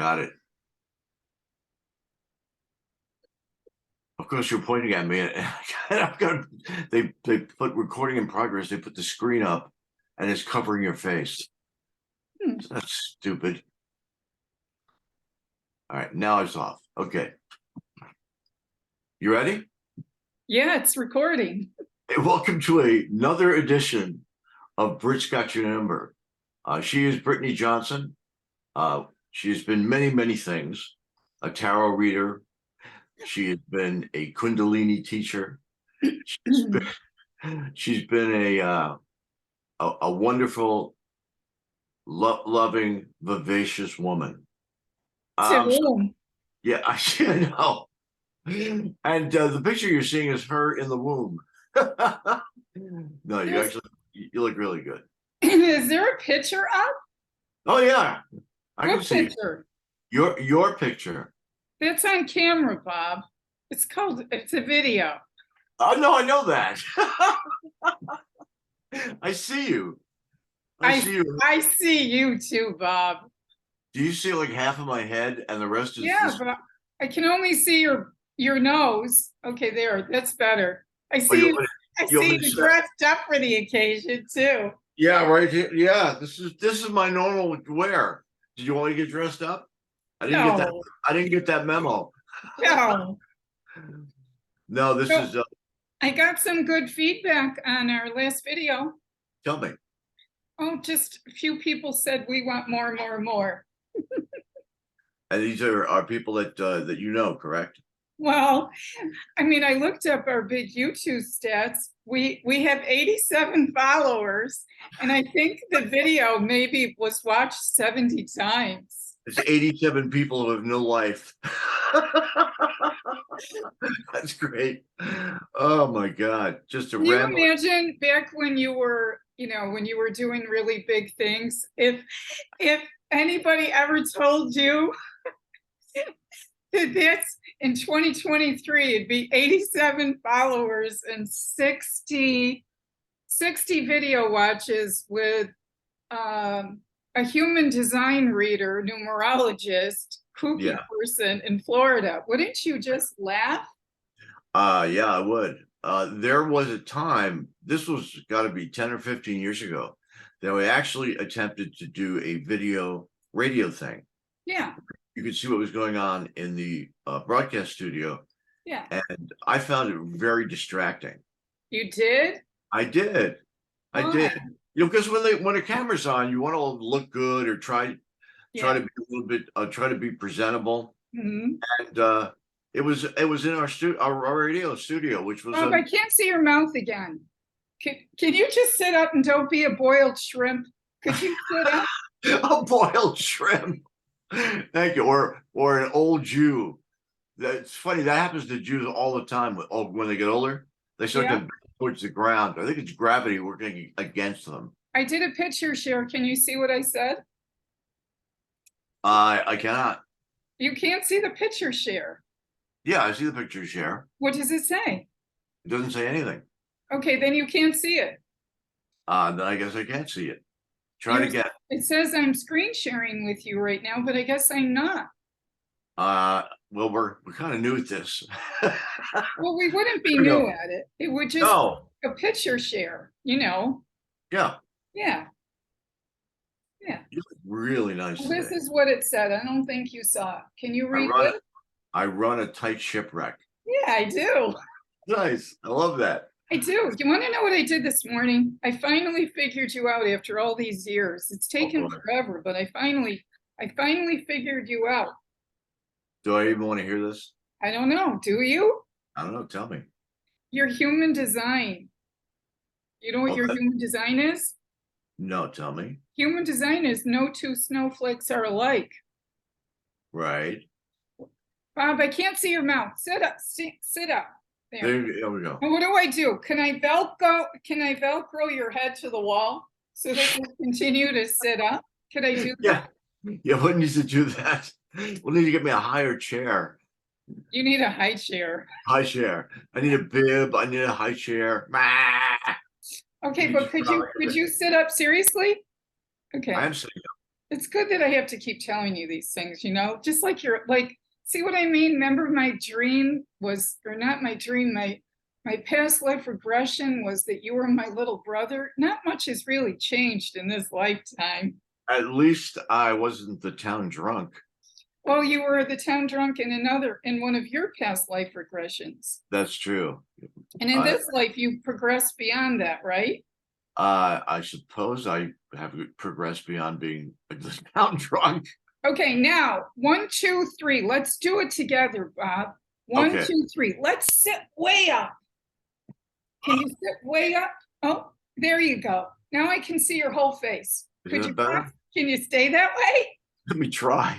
Got it. Of course, you're pointing at me, and I've got they put recording in progress. They put the screen up, and it's covering your face. That's stupid. All right, now it's off. Okay, you ready? Yeah, it's recording. Hey, welcome to another edition of Brit's Got Your Number. She is Brittany Johnson. She has been many things: a tarot reader. She has been a Kundalini teacher. She's been a wonderful, loving, vivacious woman. Yeah, I know. And the picture you're seeing is her in the womb. No, you look really good. Is there a picture up? Oh yeah, I What can see picture? your picture. That's on camera, Bob. It's a video. Oh no, I know that. I see you. I see you. I see you too, Bob. Do you see like half of my head and the rest is Yeah, but I can only see your nose. Okay, there. That's better. I see you dressed up for the occasion too. Yeah, right here. Yeah, this is my normal wear. Did you want to get dressed up? I didn't get that memo. No. No, this is I got some good feedback on our last video. Tell me. Oh, just a few people said we want more. And these are people that you know, correct? Well, I mean, I looked up our big YouTube stats. We have 87 followers, and I think the video maybe was watched 70 times. It's 87 people who have no life. That's great. Oh my God. Just a Can you imagine back when you were, when you were doing really big things, if anybody ever told you that that's in 2023, it'd be 87 followers and 60 video watches with a human design reader, numerologist, kooky person in Florida. Wouldn't you just laugh? Yeah, I would. There was a time, this was got to be 10 or 15 years ago, that we actually attempted to do a radio thing. Yeah. You could see what was going on in the broadcast studio. Yeah. And I found it very distracting. You did? I did. I did. Because when the camera's on, you want to look good or try to be a little bit, try to be presentable. Mm-hmm. And it was in our radio studio, which was. I can't see your mouth again. Can you just sit up and don't be a boiled shrimp? Could you sit up? A boiled shrimp. Thank you. Or an old Jew. That's funny. That happens to Jews all the time. When they get older, they start to towards the ground. I think it's gravity working against them. I did a picture share. Can you see what I said? I cannot. You can't see the picture share. Yeah, I see the picture share. What does it say? It doesn't say anything. Okay, then you can't see it. Then I guess I can't see it. Try to get. It says I'm screen sharing with you right now, but I guess I'm not. Well, we're kind of new at this. Well, we wouldn't be new at it. It would just be a picture share, Yeah. Yeah. Yeah. You look really nice. Well, this is what it said. I don't think you saw it. Can you read it? I run a tight shipwreck. Yeah, I do. Nice. I love that. I do. You want to know what I did this morning? I finally figured you out after all these years. It's taken forever, but I finally figured you out. Do I even want to hear this? I don't know. Do you? I don't know. Tell me. Your human design. You know what your human design is? No, tell me. Human design is no two snowflakes are alike. Right. Bob, I can't see your mouth. Sit up. Sit up. There we go. And what do I do? Can I Velcro your head to the wall so that you continue to sit up? Can I do that? Yeah, what needs to do that? We'll need to get me a higher chair. You need a high chair. High chair. I need a bib. I need a high chair. Okay, but could you sit up seriously? Okay. I am sitting up. It's good that I have to keep telling you these things, just like you're like, see what I mean? Remember my dream was, or not my dream, my past life regression was that you were my little brother. Not much has really changed in this lifetime. At least I wasn't the town drunk. Well, you were the town drunk in one of your past life regressions. That's true. And in this life, you progressed beyond that, right? I suppose I have progressed beyond being the town drunk. Okay, now 1, 2, 3. Let's do it together, Bob. One, Okay. 2, 3. Let's sit way up. Can you sit way up? Oh, there you go. Now I can see your whole face. Is that better? Can you stay that way? Let me try.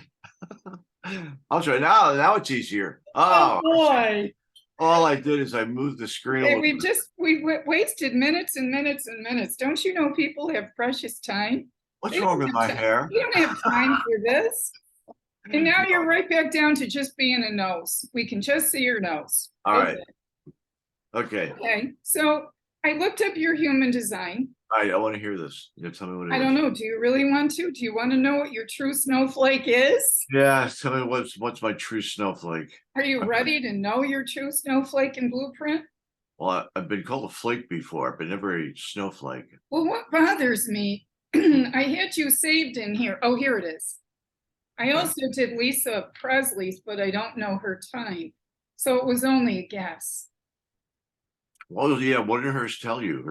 I'll try now. Now it's easier. Oh boy. All I did is I moved the screen. Okay, we wasted minutes and minutes and minutes. Don't you know people have precious time? What's wrong with my hair? We don't have time for this. And now you're right back down to just being a nose. We can just see your nose. All right. Okay. Okay. So I looked up your human design. I want to hear this. You tell me what it is. I don't know. Do you really want to? Do you want to know what your true snowflake is? Yeah, tell me what's my true snowflake. Are you ready to know your true snowflake and blueprint? Well, I've been called a flake before, but never a snowflake. Well, what bothers me, I had you saved in here. Oh, here it is. I also did Lisa Presley's, but I don't know her time. So it was only a guess. Well, yeah, what did hers tell you?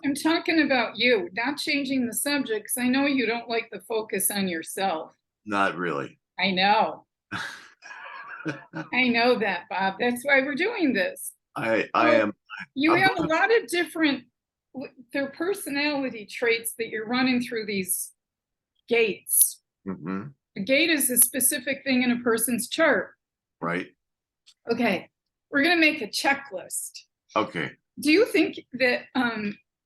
I'm talking about you, not changing the subject, because I know you don't like the focus on yourself. Not really. I know. I know that, Bob. That's why we're doing this. I am. You have a lot of different, their personality traits that you're running through these gates. Mm-hmm. A gate is a specific thing in a person's chart. Right. Okay. We're going to make a checklist. Okay. Do you think that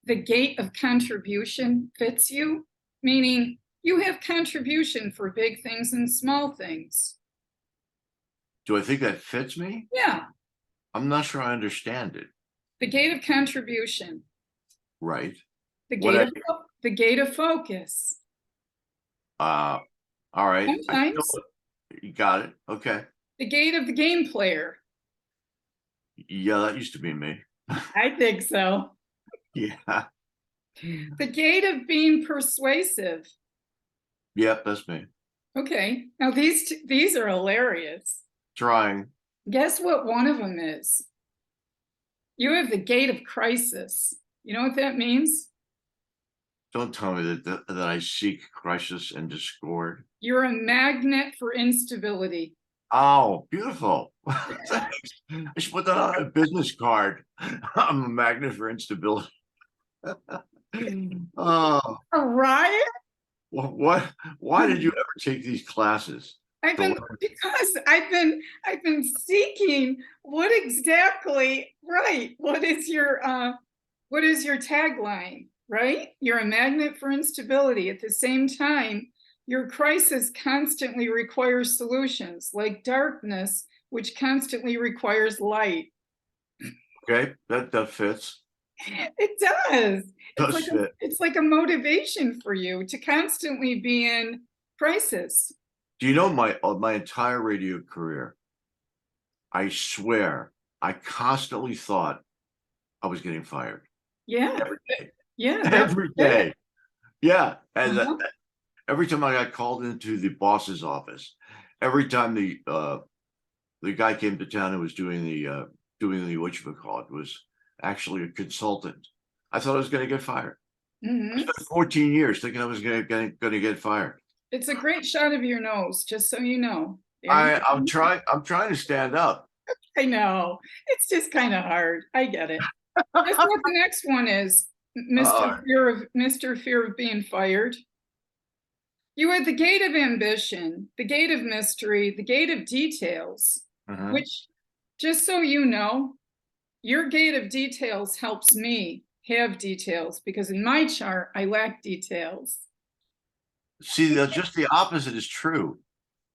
the gate of contribution fits you? Meaning you have contribution for big things and small things. Do I think that fits me? Yeah. I'm not sure I understand it. The gate of contribution. Right. The gate of focus. All right. Sometimes. You got it. Okay. The gate of the game player. Yeah, that used to be me. I think so. Yeah. The gate of being persuasive. Yep, that's me. Okay. Now these are hilarious. Trying. Guess what one of them is? You have the gate of crisis. You know what that means? Don't tell me that I seek crisis and discord. You're a magnet for instability. Oh, beautiful. I should put that on a business card. I'm a magnet for instability. Oh. A riot? What? Why did you ever take these classes? Because I've been seeking what exactly, right? What is your tagline, right? You're a magnet for instability. At the same time, your crisis constantly requires solutions, like darkness, which constantly requires light. Okay, that fits. It does. Fit. It's like a motivation for you to constantly be in crisis. Do you know my entire radio career? I swear, I constantly thought I was getting fired. Yeah. Every day. Yeah. Every day. Yeah. And every time I got called into the boss's office, every time the guy came to town who was doing the whatchamacallit was actually a consultant, I thought I was going to get fired. Mm-hmm. I spent 14 years thinking I was going to get fired. It's a great shot of your nose, just so you know. I'm trying to stand up. I know. It's just kind of hard. I get it. Guess what the next one is, Mr. Fear of being fired. You had the gate of ambition, the gate of mystery, the gate of details, which, just so you know, your gate of details helps me have details, because in my chart, I lack details. See, just the opposite is true.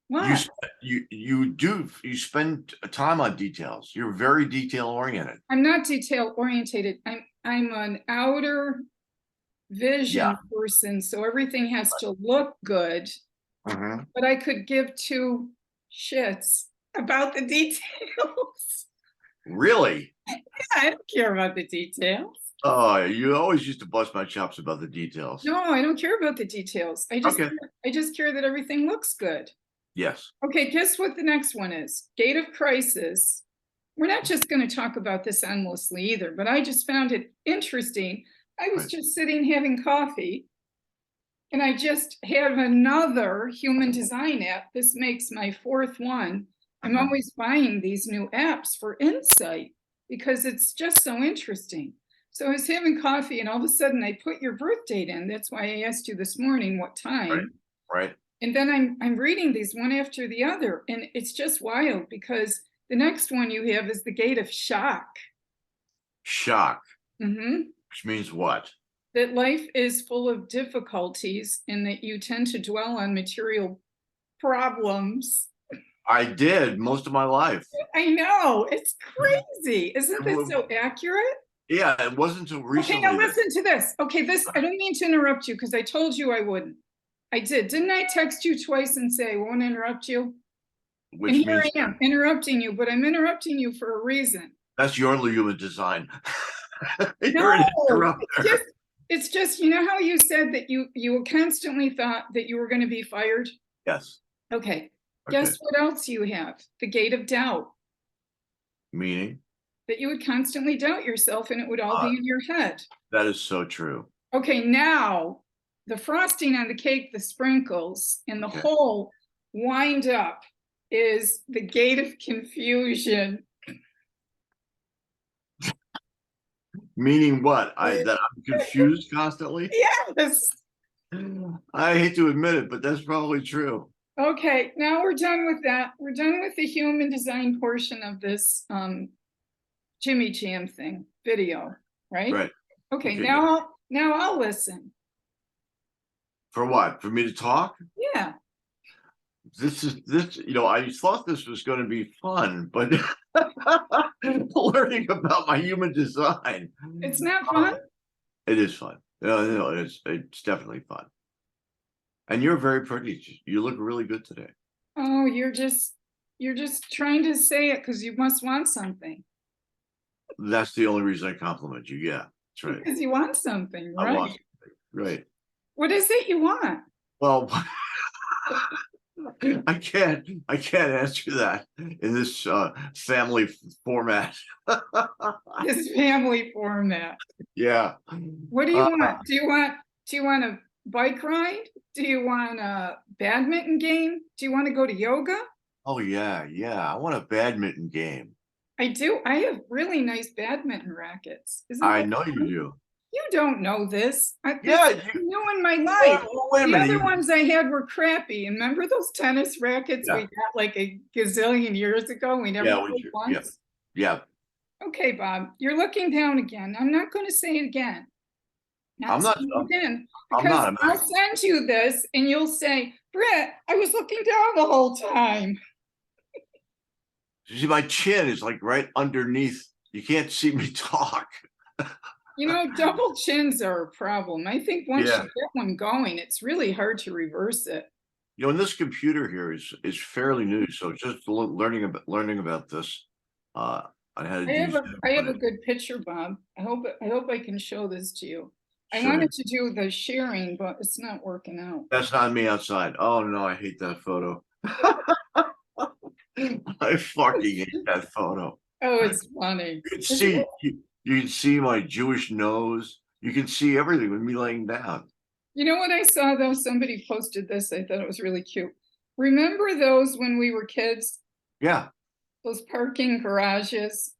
What? You spend time on details. You're very detail oriented. I'm not detail oriented. I'm an outer vision person, so everything has to look good, Mhm. but I could give two shits about the details. Really? I don't care about the details. Oh, you always used to bust my chops about the details. No, I don't care about the details. Okay. I just care that everything looks good. Yes. Okay, guess what the next one is? Gate of Crisis. We're not just going to talk about this endlessly either, but I just found it interesting. I was Right. just sitting having coffee, and I just had another human design app. This makes my fourth one. I'm Mhm. always buying these new apps for insight because it's just so interesting. So I was having coffee, and all of a sudden I put your birth date in. That's why I asked you this morning what Right. time. Right. And then I'm reading these one after the other, and it's just wild because the next one you have is the Gate of Shock. Shock, Mhm. which means what? That life is full of difficulties and that you tend to dwell on material problems. I did most of my life. I know, it's crazy. Isn't this so accurate? Yeah, it wasn't until Okay, now recently that listen to this. Okay, this, I don't mean to interrupt you because I told you I wouldn't. I did. Didn't I text you twice and say I won't interrupt you? And which here means I am interrupting you, but I'm interrupting you for a reason. that's your human design. You're an No, interrupter. it's just, you know how you said that you constantly thought that you were going to be fired? Yes. Okay. Okay. Guess what else you have? The Gate of Doubt. Meaning, That you would constantly doubt yourself and it would all be in your head. that is so true. Okay, now the frosting on the cake, the sprinkles, and the Okay. whole wind up is the Gate of Confusion. Meaning what? That I'm confused constantly? Yes. I hate to admit it, but that's probably true. Okay, now we're done with that. We're done with the human design portion of this Jimmy Jam thing video, right? Right. Okay, Okay, now I'll listen. for what? For me to talk? Yeah. This, I thought this was going to be fun, but learning about my human design. It's not fun? It is fun. No, it's definitely fun. And you're very pretty. You look really good today. Oh, you're just trying to say it because you must want something. That's the only reason I compliment you. Yeah, that's right. Because you want something, I right? want something. Right. What is it you want? Well, I can't answer that in this family format. This family format. Yeah. What do you want? Do you want a bike ride? Do you want a badminton game? Do you want to go to yoga? Oh yeah, yeah. I want a badminton game. I do. I have really nice badminton rackets. Isn't I that know you fun? do. You don't know this. Yeah. This is new in my life. Wait a The minute. other ones I had were crappy. And remember those tennis rackets we Yeah. got like a gazillion years ago? We never Yeah, played yeah, once. yeah. Okay, Bob, you're looking down again. I'm not going to say it again. I'm Not not. saying it again. I'm Because not. I'll send you this and you'll say, Britt, I was looking down the whole time. You see, my chin is like right underneath. You can't see me talk. You know, double chins are a problem. I think once Yeah. you get one going, it's really hard to reverse it. And this computer here is fairly new, so just learning about this. I had to do. I have a good picture, Bob. I hope I can show this to you. I Show me. wanted to do the sharing, but it's not working out. That's not me outside. Oh no, I hate that photo. I fucking hate that photo. Oh, it's funny. You can see you can see my Jewish nose. You can see everything with me laying down. You know what I saw though? Somebody posted this. I thought it was really cute. Remember those when we were kids? Yeah. Those parking garages?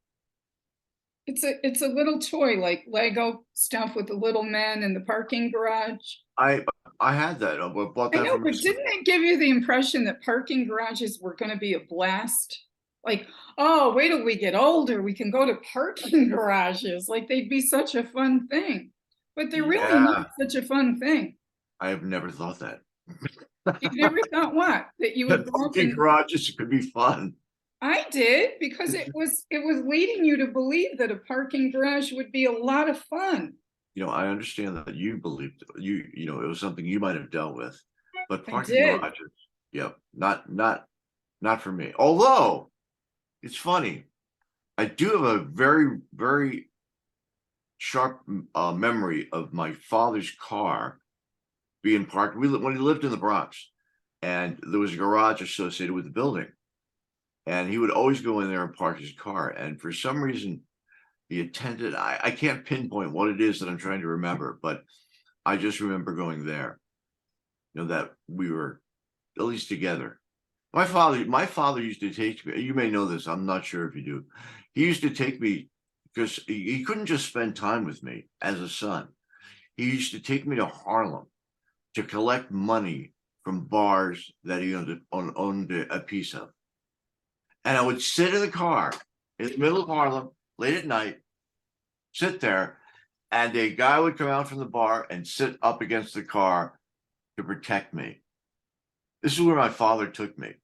It's a little toy like Lego stuff with the little men in the parking garage. I had that. I bought I that know, from but didn't it give you the impression that parking garages were going to be a blast? Like, oh, wait till we get older, we can go to parking garages. Like they'd be such a fun thing. But they're really not such a fun thing. I have never thought that. You never thought what? That you would That go up parking and garages could be fun. I did because it was leading you to believe that a parking garage would be a lot of fun. I understand that you believed it was something you might have dealt with, but I parking did. garages, yeah, not for me. Although it's funny, I do have a very, very sharp memory of my father's car being parked. When he lived in the Bronx, and there was a garage associated with the building, and he would always go in there and park his car. And for some reason, the attendant, I can't pinpoint what it is that I'm trying to remember, but I just remember going there, that we were at least together. My father used to take me, you may know this, I'm not sure if you do. He used to take me because he couldn't just spend time with me as a son. He used to take me to Harlem to collect money from bars that he owned a piece of. And I would sit in the car in the middle of Harlem late at night, sit there, and a guy would come out from the bar and sit up against the car to protect me. This is where my father took me.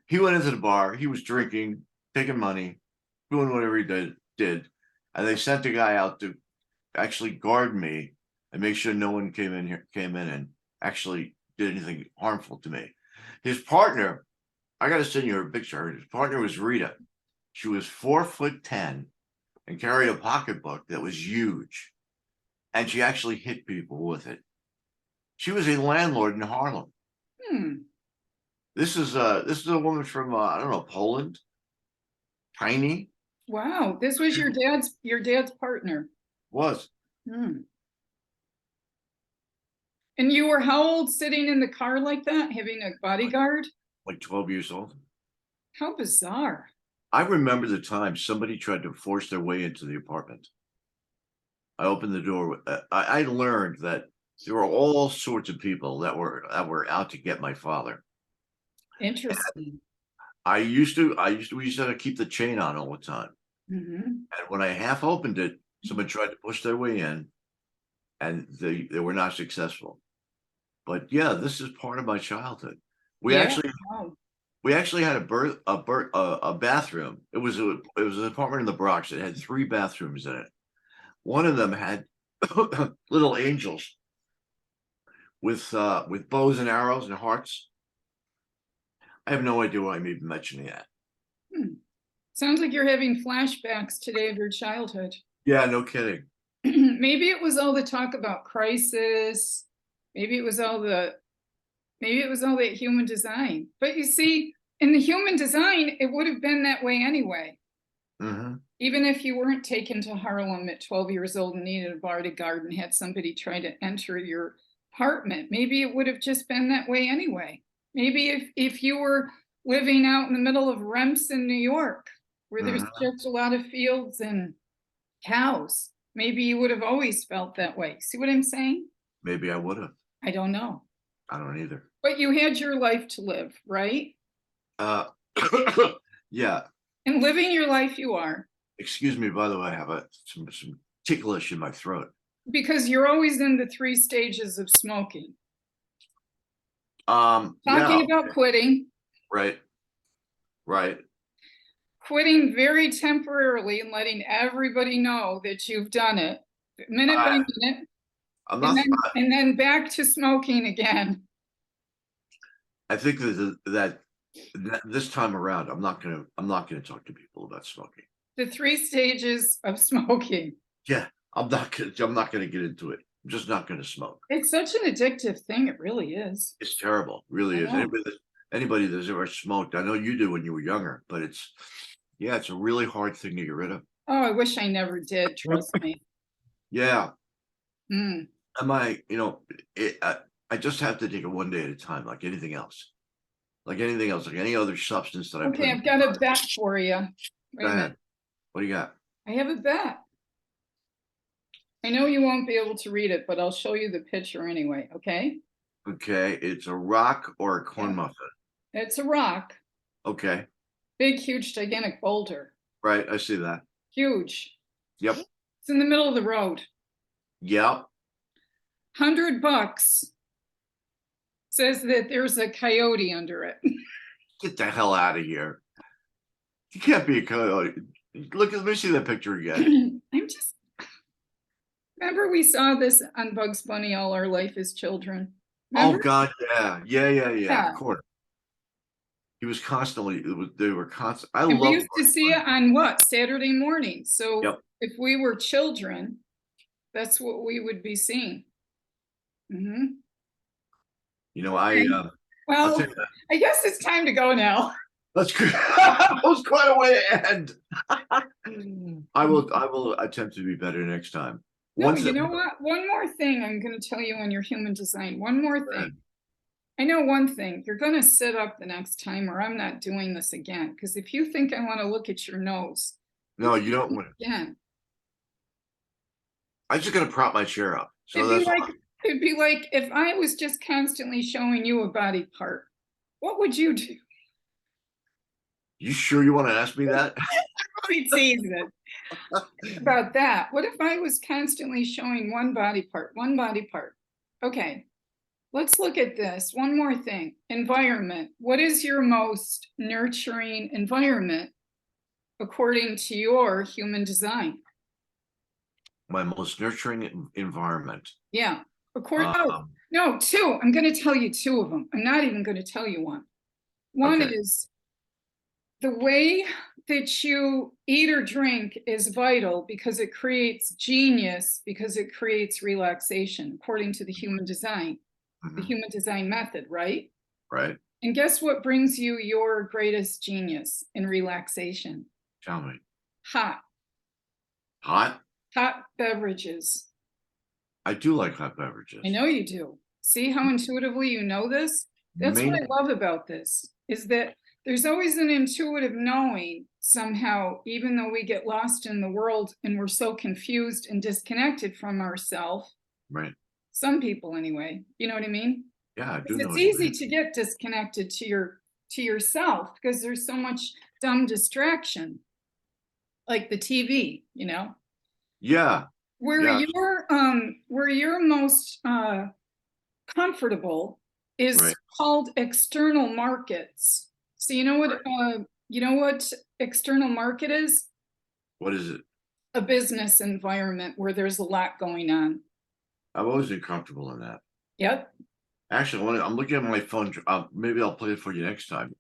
He went into the bar, he was drinking, taking money, doing whatever he did, and they sent a guy out to actually guard me and make sure no one came in and actually did anything harmful to me. His partner, I got to send you a picture. His partner was Rita. She was 4'10" and carried a pocketbook that was huge, and she actually hit people with it. She was a landlord in Harlem. Hmm. This is a woman from I don't know, Poland. Tiny Wow. This was your dad's partner. was Hmm. And you were how old sitting in the car like that, having a bodyguard? like 12 years old. How bizarre. I remember the time somebody tried to force their way into the apartment. I opened the door. I learned that there were all sorts of people that were out to get my father. Interesting. We used to have to keep the chain on all the time. Hmm. And when I half opened it, someone tried to push their way in, and they were not successful. But yeah, this is part of my childhood. We Yeah. actually Wow. we actually had a bathroom. It was an apartment in the Bronx. It had 3 bathrooms in it. One of them had little angels with bows and arrows and hearts. I have no idea why I'm even mentioning that. Hmm. Sounds like you're having flashbacks today of your childhood. Yeah, no kidding. Maybe it was all the talk about crisis. Maybe it was all that human design. But you see, in the human design, it would have been that way anyway. Hmm. Even if you weren't taken to Harlem at 12 years old and needed a bodyguard and had somebody try to enter your apartment, maybe it would have just been that way anyway. Maybe if you were living out in the middle of Remsen, New York, where there's Hmm. just a lot of fields and cows, maybe you would have always felt that way. See what I'm saying? Maybe I would have. I don't know. I don't either. But you had your life to live, right? Uh, yeah. And living your life you are. Excuse me. By the way, I have some ticklish in my throat. Because you're always in the 3 stages of smoking. Yeah. Talking about quitting, Right. Right. quitting very temporarily and letting everybody know that you've done it minute by I, minute, I'm and not. then back to smoking again. I think that this time around, I'm not gonna talk to people about smoking. The 3 stages of smoking. Yeah, I'm not gonna get into it. I'm just not gonna smoke. It's such an addictive thing. It really is. It's terrible, really I is. know. Anybody that's ever smoked, I know you do when you were younger, but yeah, it's a really hard thing to get rid of. Oh, I wish I never did. Trust me. Yeah, Mm. I just have to take it one day at a time, like anything else, like any other substance that I put Okay, in. I've got a bet for you. Go Wait a ahead. minute. What do you got? I have a bet. I know you won't be able to read it, but I'll show you the picture anyway, okay? Okay, it's a rock or a corn Yeah. muffin. It's a rock, Okay, big, huge, gigantic boulder. right, I see that. Huge. Yep. It's in the middle of the road. Yep. $100 says that there's a coyote under it. Get the hell out of here. You can't be a coyote. Let me see that picture again. I'm Remember we saw this on Bugs Bunny all our life as children? Oh Remember? God, yeah. Of Yeah. course, he was constantly. They were constant. I And we love used to Bugs see Bunny. it on what? Saturday morning. So Yep. if we were children, that's what we would be seeing. Hmm. You know, Okay. I'll Well, tell you that. I guess it's time to go now. That's good. That was quite a way to end. I will attempt to be better next time. No, Once you it, know what? One more thing I'm going to tell you on your human design. One more thing. I know one thing. You're going to sit up the next time, or I'm not doing this again. Because if you think I want to look at your nose, you no, can you don't do want. it again. I'm just gonna prop my chair up. So It'd be that's like it'd be like if I was just constantly showing you a body part. What would you do? you sure you want to ask me that? Really teasing about that. What if I was constantly showing one body part, one body part? Okay, let's look at this. One more thing. Environment. What is your most nurturing environment according to your human design? My most nurturing environment. Yeah. Oh, Um, no, two. I'm going to tell you two of them. I'm not even going to tell you one. One okay, is the way that you eat or drink is vital because it creates genius, because it creates relaxation, according to the mhm, human design method, right? right. And guess what brings you your greatest genius in relaxation? Tell me. Hot, Hot? hot beverages. I do like hot I beverages. know you do. See how intuitively you know this? That's what Main, I love about this, is that there's always an intuitive knowing somehow, even though we get lost in the world and we're so confused and disconnected from ourselves. right. Some people anyway, you know what I mean? Yeah, I do Because know it's what you easy mean. to get disconnected to yourself because there's so much dumb distraction, like the TV, you know? Yeah, yeah, Where you're most comfortable is right. called external markets. So you know what external market is? What is it? A business environment where there's a lot going on. I've always been comfortable in that. Yep, Actually, I'm looking at my phone. Maybe I'll play it for you next time.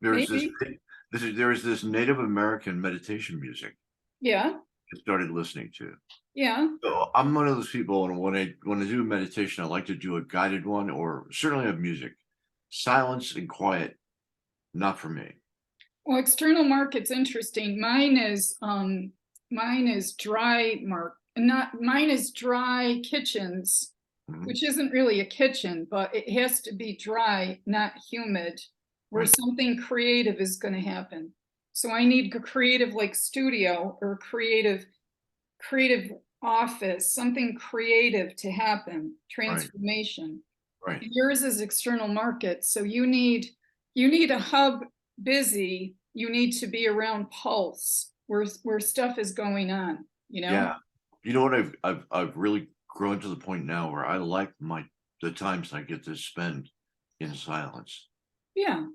There's this. maybe. There is this Native American meditation music Yeah, I started listening to. yeah. So I'm one of those people, and when I do meditation, I like to do a guided one, or certainly have music. Silence and quiet, not for me. Well, external market's interesting. Mine is dry mark, not mine is dry kitchens, Mhm, which isn't really a kitchen, but it has to be dry, not humid, where right, something creative is going to happen. So I need a creative like studio or creative office, something creative to happen, right, transformation. right. Yours is external market, so you need a hub busy. You need to be around pulse where stuff is going on. You know? Yeah. You know what? I've really grown to the point now where I like the times I get to spend in silence. Yeah,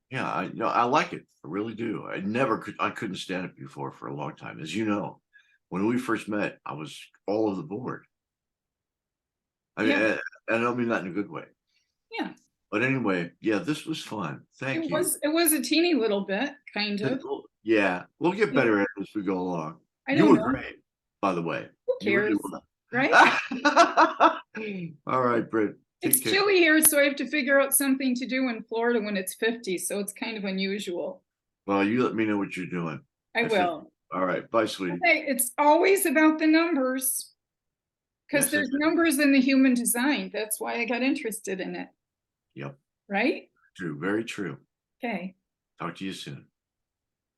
Yeah, I like it. I really do. I couldn't stand it before for a long time. As you know, when we first met, I was all over the board. I mean, yeah, I don't mean that in a good way. yeah. But anyway, yeah, this was fun. Thank you. It was a teeny little bit, kind of. Yeah, we'll get better at it as we go along. I You don't were know. great, by the way. Who You really cares, were. right? All right, Britt. It's Take care. chilly here, so I have to figure out something to do in Florida when it's 50, so it's kind of unusual. Well, you let me know what you're doing. I That's it. will. All right. Bye, sweetie. Okay, it's always about the numbers because Yes, it there's is. numbers in the human design. That's why I got interested in it, Yep. right? True. Very true. Okay. Talk to you soon.